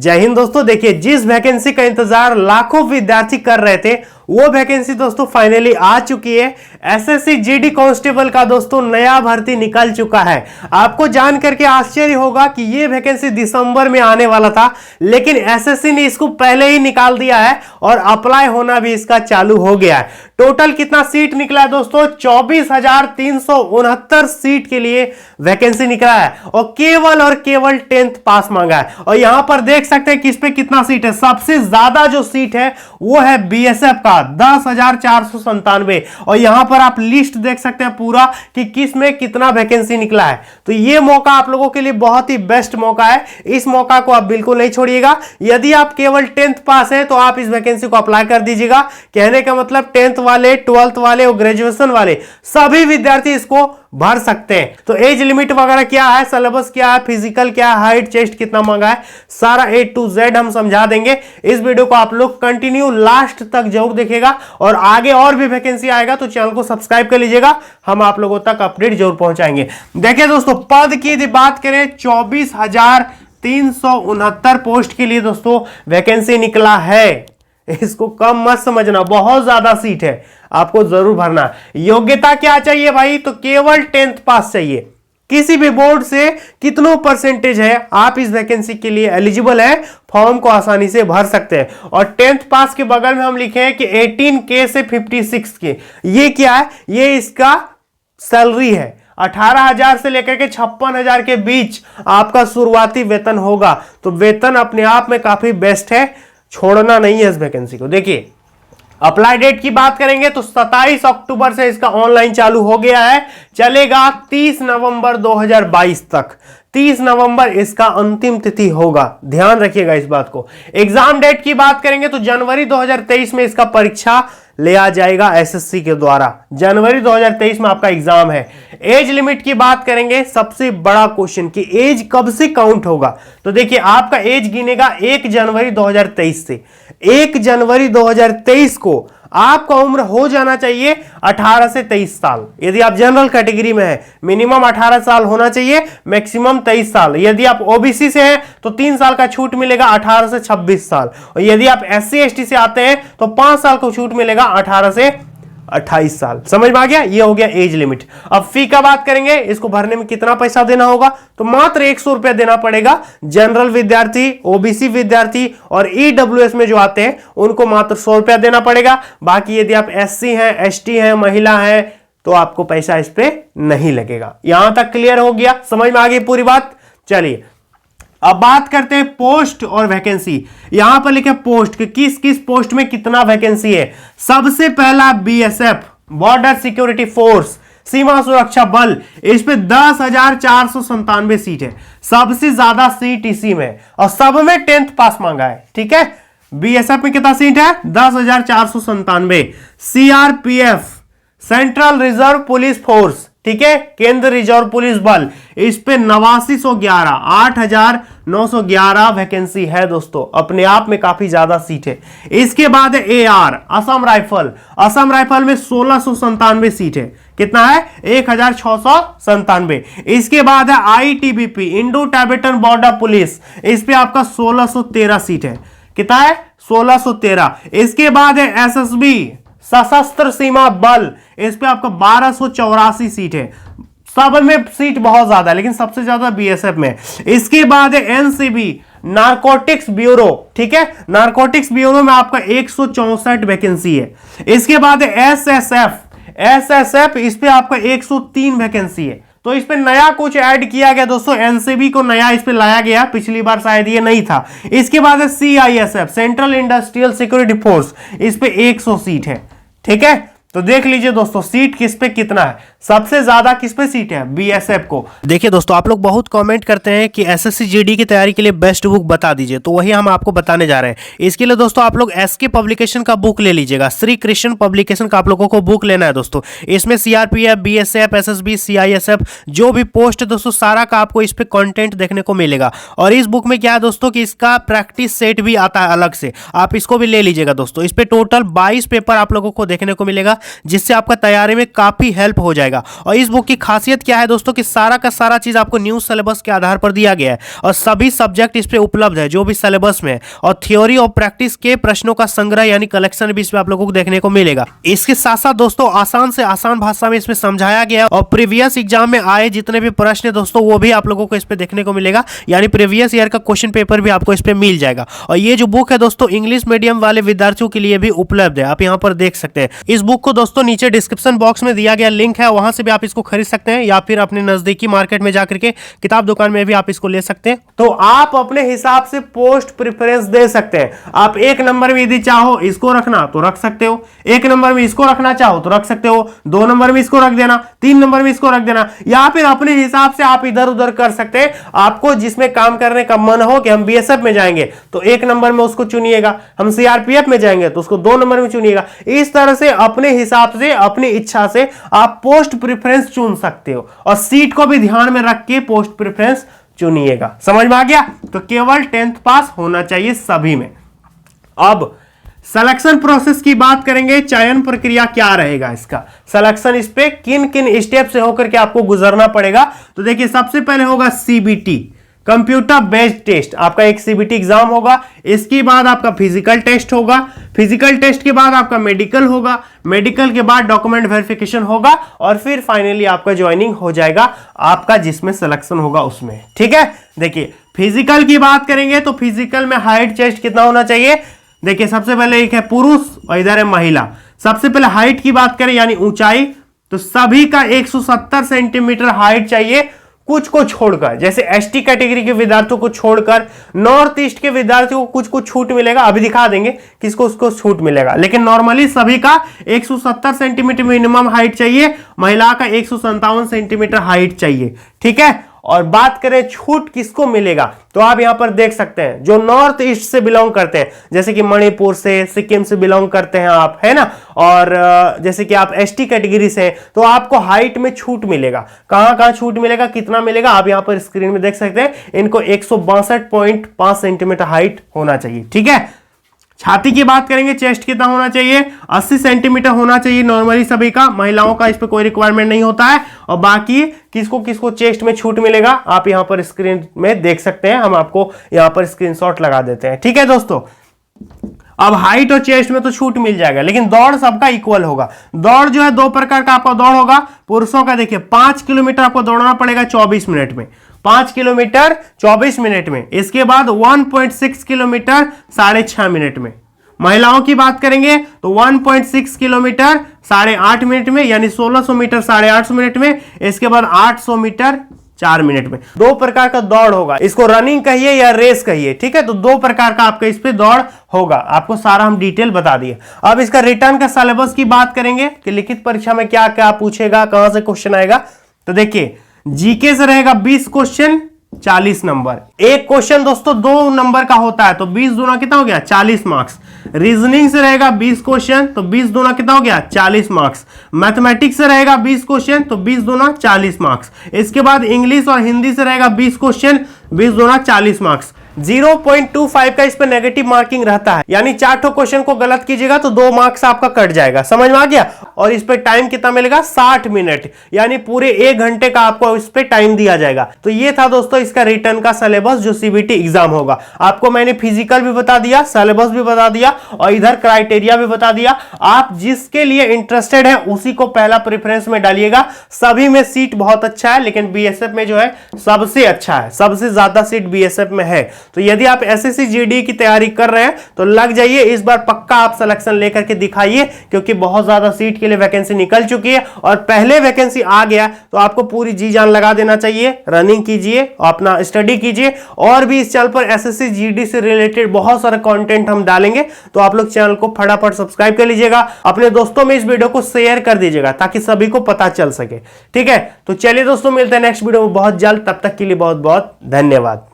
जय हिंद दोस्तों। देखिए, जिस वैकेंसी का इंतजार लाखों विद्यार्थी कर रहे थे वो वैकेंसी दोस्तों फाइनली आ चुकी है। एसएससी जीडी कांस्टेबल का दोस्तों नया भर्ती निकल चुका है। आपको जान करके आश्चर्य होगा कि ये वैकेंसी दिसंबर में आने वाला था, लेकिन एसएससी ने इसको पहले ही निकाल दिया है और अप्लाई होना भी इसका चालू हो गया है। टोटल कितना सीट निकला है दोस्तों? 24,369 सीट के लिए वैकेंसी निकला है और केवल 10th पास मांगा है। और यहां पर देख सकते हैं कि इस पे कितना सीट है। सबसे ज्यादा जो सीट है वो है बीएसएफ का 10,497। और यहां पर आप लिस्ट देख सकते हैं पूरा कि किस में कितना वैकेंसी निकला है। तो ये मौका आप लोगों के लिए बहुत ही बेस्ट मौका है। इस मौका को आप बिल्कुल नहीं छोड़िएगा। यदि आप केवल 10th पास है तो आप इस वैकेंसी को अप्लाई कर दीजिएगा। कहने का मतलब 10th वाले, 12th वाले और ग्रेजुएशन वाले सभी विद्यार्थी इसको भर सकते हैं। तो एज लिमिट वगैरह क्या है, सिलेबस क्या है, फिजिकल क्या है, हाइट, चेस्ट कितना मांगा है, सारा A to Z हम समझा देंगे। इस वीडियो को आप लोग कंटिन्यू लास्ट तक जरूर देखिएगा और आगे और भी वैकेंसी आएगा तो चैनल को सब्सक्राइब कर लीजिएगा। हम आप लोगों तक अपडेट जरूर पहुंचाएंगे। देखिए दोस्तों, पद की यदि बात करें 24,369 पोस्ट के लिए दोस्तों वैकेंसी निकला है। इसको कम मत समझना, बहुत ज्यादा सीट है, आपको जरूर भरना। योग्यता क्या चाहिए भाई? तो केवल 10th पास चाहिए। किसी भी बोर्ड से कितनों परसेंटेज है, आप इस वैकेंसी के लिए एलिजिबल है, फॉर्म को आसानी से भर सकते हैं। और 10th पास के बगल में हम लिखे हैं कि 18K से 56K। ये क्या है? ये इसका सैलरी है। 18,000 से लेकर के 56,000 के बीच आपका शुरुआती वेतन होगा। तो वेतन अपने आप में काफी बेस्ट है, छोड़ना नहीं है इस वैकेंसी को। देखिए, अप्लाई डेट की बात करेंगे तो 27 अक्टूबर से इसका ऑनलाइन चालू हो गया है, चलेगा 30 नवंबर 2022 तक। 30 नवंबर इसका अंतिम तिथि होगा, ध्यान रखिएगा इस बात को। एग्जाम डेट की बात करेंगे तो जनवरी 2023 में इसका परीक्षा लिया जाएगा एसएससी के द्वारा। जनवरी 2023 में आपका एग्जाम है। एज लिमिट की बात करेंगे, सबसे बड़ा क्वेश्चन कि एज कब से काउंट होगा। तो देखिए, आपका एज गिनेगा 1 जनवरी 2023 से। 1 जनवरी 2023 को आपका उम्र हो जाना चाहिए 18 से 23 साल। यदि आप जनरल कैटेगरी में हैं, मिनिमम 18 साल होना चाहिए, मैक्सिमम 23 साल। यदि आप ओबीसी से हैं तो 3 साल का छूट मिलेगा, 18 से 26 साल। और यदि आप एससी एसटी से आते हैं तो 5 साल को छूट मिलेगा, 18 से 28 साल। समझ में आ गया? ये हो गया एज लिमिट। अब फी का बात करेंगे, इसको भरने में कितना पैसा देना होगा? तो मात्र 100 रुपया देना पड़ेगा। जनरल विद्यार्थी, ओबीसी विद्यार्थी और ईडब्ल्यूएस में जो आते हैं उनको मात्र 100 रुपया देना पड़ेगा। बाकी यदि आप एससी हैं, एसटी हैं, महिला हैं तो आपको पैसा इस पे नहीं लगेगा। यहां तक क्लियर हो गया? समझ में आ गई पूरी बात? चलिए, अब बात करते हैं पोस्ट और वैकेंसी। यहां पर लिखे पोस्ट कि किस किस पोस्ट में कितना वैकेंसी है। सबसे पहला बीएसएफ, बॉर्डर सिक्योरिटी फोर्स, सीमा सुरक्षा बल, इस पे 10,497 सीट है। सबसे ज्यादा सीट इसी में और सब में 10th पास मांगा है। ठीक है, बीएसएफ में कितना सीट है? 10,497। CRPF, central reserve police force, ठीक है, केंद्र रिजर्व पुलिस बल, इस पे 8911, 8,911 वैकेंसी है दोस्तों। अपने आप में काफी ज्यादा सीट है। इसके बाद है AR, Assam rifle. Assam rifle में 1697 सीट है। कितना है? 1,697। इसके बाद है आईटीबीपी, इंडो टाइबेटन बॉर्डर पुलिस, इस पे आपका 1613 सीट है। कितना है? 1613। इसके बाद है एसएसबी, सशस्त्र सीमा बल, इस पे आपका 1284 सीट है। सब में सीट बहुत ज्यादा है लेकिन सबसे ज्यादा बीएसएफ में। इसके बाद है एनसीबी, नारकोटिक्स ब्यूरो, ठीक है, नारकोटिक्स ब्यूरो में आपका 164 वैकेंसी है। इसके बाद है एसएसएफ, एसएसएफ, इस पे आपका 103 वैकेंसी है। तो इस पे नया कुछ ऐड किया गया दोस्तों, एनसीबी को नया इस पे लाया गया, पिछली बार शायद ये नहीं था। इसके बाद है CISF, central industrial security force, इस पे 100 सीट है। ठीक है, तो देख लीजिए दोस्तों सीट किस पे कितना है। सबसे ज्यादा किस पे सीट है? बीएसएफ को। देखिए दोस्तों, आप लोग बहुत कमेंट करते हैं कि एसएससी जीडी की तैयारी के लिए बेस्ट बुक बता दीजिए, तो वही हम आपको बताने जा रहे हैं। इसके लिए दोस्तों आप लोग एसके पब्लिकेशन का बुक ले लीजिएगा। श्री कृष्ण पब्लिकेशन का आप लोगों को बुक लेना है दोस्तों। इसमें सीआरपीएफ, बीएसएफ, एसएसबी, सीआईएसएफ जो भी पोस्ट है दोस्तों, सारा का आपको इस पे कंटेंट देखने को मिलेगा। और इस बुक में क्या है दोस्तों कि इसका प्रैक्टिस सेट भी आता है अलग से, आप इसको भी ले लीजिएगा दोस्तों। इस पे टोटल 22 पेपर आप लोगों को देखने को मिलेगा। जिससे आपका तैयारी में काफी हेल्प हो जाएगा। और इस बुक की खासियत क्या है दोस्तों कि सारा का सारा चीज आपको न्यू सिलेबस के आधार पर दिया गया है और सभी सब्जेक्ट इस पे उपलब्ध है जो भी सिलेबस में है, और थ्योरी और प्रैक्टिस के प्रश्नों का संग्रह यानी कलेक्शन भी इसमें आप लोगों को देखने को मिलेगा। इसके साथ साथ दोस्तों आसान से आसान भाषा में इसमें समझाया गया और प्रीवियस एग्जाम में आए जितने भी प्रश्न है दोस्तों वो भी आप लोगों को इस पे देखने को मिलेगा, यानी प्रीवियस ईयर का क्वेश्चन पेपर भी आपको इस पे मिल जाएगा। और ये जो बुक है दोस्तों इंग्लिश मीडियम वाले विद्यार्थियों के लिए भी उपलब्ध है, आप यहाँ पर देख सकते हैं। इस बुक को दोस्तों नीचे डिस्क्रिप्शन बॉक्स में दिया गया लिंक है, वहां से भी आप इसको खरीद सकते हैं या फिर अपने नजदीकी मार्केट में जाकर के किताब दुकान में भी आप इसको ले सकते हैं। तो आप अपने हिसाब से पोस्ट प्रेफरेंस दे सकते हैं। आप एक नंबर में यदि चाहो इसको रखना तो रख सकते हो, एक नंबर में इसको रखना चाहो तो रख सकते हो, 2 नंबर में इसको रख देना, 3 नंबर में इसको रख देना, या फिर अपने हिसाब से आप इधर उधर कर सकते हैं। आपको जिसमें काम करने का मन हो कि हम बीएसएफ में जाएंगे तो 1 नंबर में उसको चुनिएगा, हम सीआरपीएफ में जाएंगे तो उसको 2 नंबर में चुनिएगा। इस तरह से अपने हिसाब से अपनी इच्छा से आप पोस्ट प्रेफरेंस चुन सकते हो और सीट को भी ध्यान में रख के पोस्ट प्रेफरेंस चुनिएगा। समझ में आ गया? तो केवल 10th पास होना चाहिए सभी में। अब सिलेक्शन प्रोसेस की बात करेंगे, चयन प्रक्रिया क्या रहेगा इसका, सिलेक्शन इस पे किन किन स्टेप से होकर के आपको गुजरना पड़ेगा। तो देखिए सबसे पहले होगा सीबीटी, कंप्यूटर बेस्ड टेस्ट, आपका एक सीबीटी एग्जाम होगा। इसके बाद आपका फिजिकल टेस्ट होगा, फिजिकल टेस्ट के बाद आपका मेडिकल होगा, मेडिकल के बाद डॉक्यूमेंट वेरिफिकेशन होगा और फिर फाइनली आपका ज्वाइनिंग हो जाएगा आपका जिसमें सिलेक्शन होगा उसमें। ठीक है, देखिए फिजिकल की बात करेंगे तो फिजिकल में हाइट चेस्ट कितना होना चाहिए। देखिए सबसे पहले एक है पुरुष और इधर है महिला। सबसे पहले हाइट की बात करें यानी ऊंचाई, तो सभी का 170 सेंटीमीटर हाइट चाहिए, कुछ को छोड़कर, जैसे एसटी कैटेगरी के विद्यार्थियों को छोड़कर नॉर्थ ईस्ट के विद्यार्थियों को कुछ छूट मिलेगा, अभी दिखा देंगे किसको उसको छूट मिलेगा, लेकिन नॉर्मली सभी का 170 सेंटीमीटर मिनिमम हाइट चाहिए, महिला का 157 सेंटीमीटर हाइट चाहिए। ठीक है, और बात करें छूट किसको मिलेगा तो आप यहां पर देख सकते हैं जो नॉर्थ ईस्ट से बिलोंग करते हैं, जैसे कि मणिपुर से, सिक्किम से बिलोंग करते हैं आप, है ना, और जैसे कि आप एसटी कैटेगरी से तो आपको हाइट में छूट मिलेगा। कहां कहां छूट मिलेगा, कितना मिलेगा, आप यहां पर स्क्रीन में देख सकते हैं। इनको 162.5 सेंटीमीटर हाइट होना चाहिए। ठीक है, छाती की बात करेंगे, चेस्ट कितना होना चाहिए, 80 सेंटीमीटर होना चाहिए नॉर्मली सभी का, महिलाओं का इस पे कोई रिक्वायरमेंट नहीं होता है। और बाकी किसको किसको चेस्ट में छूट मिलेगा आप यहां पर स्क्रीन में देख सकते हैं, हम आपको यहां पर स्क्रीनशॉट लगा देते हैं। ठीक है दोस्तों, अब हाइट और चेस्ट में तो छूट मिल जाएगा, लेकिन दौड़ सबका इक्वल होगा। दौड़ जो है 2 प्रकार का आपका दौड़ होगा। पुरुषों का देखिए 5 किलोमीटर आपको दौड़ना पड़ेगा 24 मिनट में, 5 किलोमीटर 24 मिनट में। इसके बाद 1.6 किलोमीटर 6.5 मिनट में। महिलाओं की बात करेंगे तो 1.6 किलोमीटर 8.5 मिनट में, यानी 1600 मीटर 850 मिनट में। इसके बाद 800 मीटर 4 मिनट में। 2 प्रकार का दौड़ होगा, इसको रनिंग कहिए या रेस कहिए। ठीक है, तो 2 प्रकार का आपका इस पे दौड़ होगा, आपको सारा हम डिटेल बता दिए। अब इसका रिटर्न का सिलेबस की बात करेंगे कि लिखित परीक्षा में क्या क्या पूछेगा, कहां से क्वेश्चन आएगा। तो देखिए जीके से रहेगा 20 क्वेश्चन 40 नंबर। एक क्वेश्चन दोस्तों 2 नंबर का होता है तो 20 दूना कितना हो गया 40 मार्क्स। रीजनिंग से रहेगा 20 क्वेश्चन तो 20 दूना कितना हो गया 40 मार्क्स। मैथमेटिक्स से रहेगा 20 क्वेश्चन तो 20 दूना 40 मार्क्स। इसके बाद इंग्लिश और हिंदी से रहेगा 20 क्वेश्चन, 20 दूना 40 मार्क्स। 0.25 का इस पे नेगेटिव मार्किंग रहता है, यानी 4 क्वेश्चन को गलत कीजिएगा तो 2 मार्क्स आपका कट जाएगा। समझ में आ गया। और इस पे टाइम कितना मिलेगा 60 मिनट, यानी पूरे 1 घंटे का आपको इस पे टाइम दिया जाएगा। तो ये था दोस्तों इसका रिटर्न का सिलेबस जो सीबीटी एग्जाम होगा। आपको मैंने फिजिकल भी बता दिया, सिलेबस भी बता दिया और इधर क्राइटेरिया भी बता दिया। आप जिसके लिए इंटरेस्टेड है उसी को पहला प्रेफरेंस में डालिएगा। सभी में सीट बहुत अच्छा है, लेकिन बीएसएफ में जो है सबसे अच्छा है, सबसे ज्यादा सीट बीएसएफ में है। तो यदि आप एसएससी जीडी की तैयारी कर रहे हैं तो लग जाइए, इस बार पक्का आप सिलेक्शन लेकर के दिखाइए, क्योंकि बहुत ज्यादा सीट के लिए वैकेंसी निकल चुकी है और पहले वैकेंसी आ गया तो आपको पूरी जी जान लगा देना चाहिए। रनिंग कीजिए, अपना स्टडी कीजिए, और भी इस चैनल पर एसएससी जीडी से रिलेटेड बहुत सारा कंटेंट हम डालेंगे, तो आप लोग चैनल को फटाफट सब्सक्राइब कर लीजिएगा, अपने दोस्तों में इस वीडियो को शेयर कर दीजिएगा ताकि सभी को पता चल सके। ठीक है, तो चलिए दोस्तों मिलते हैं नेक्स्ट वीडियो में बहुत जल्द, तब तक के लिए बहुत बहुत धन्यवाद।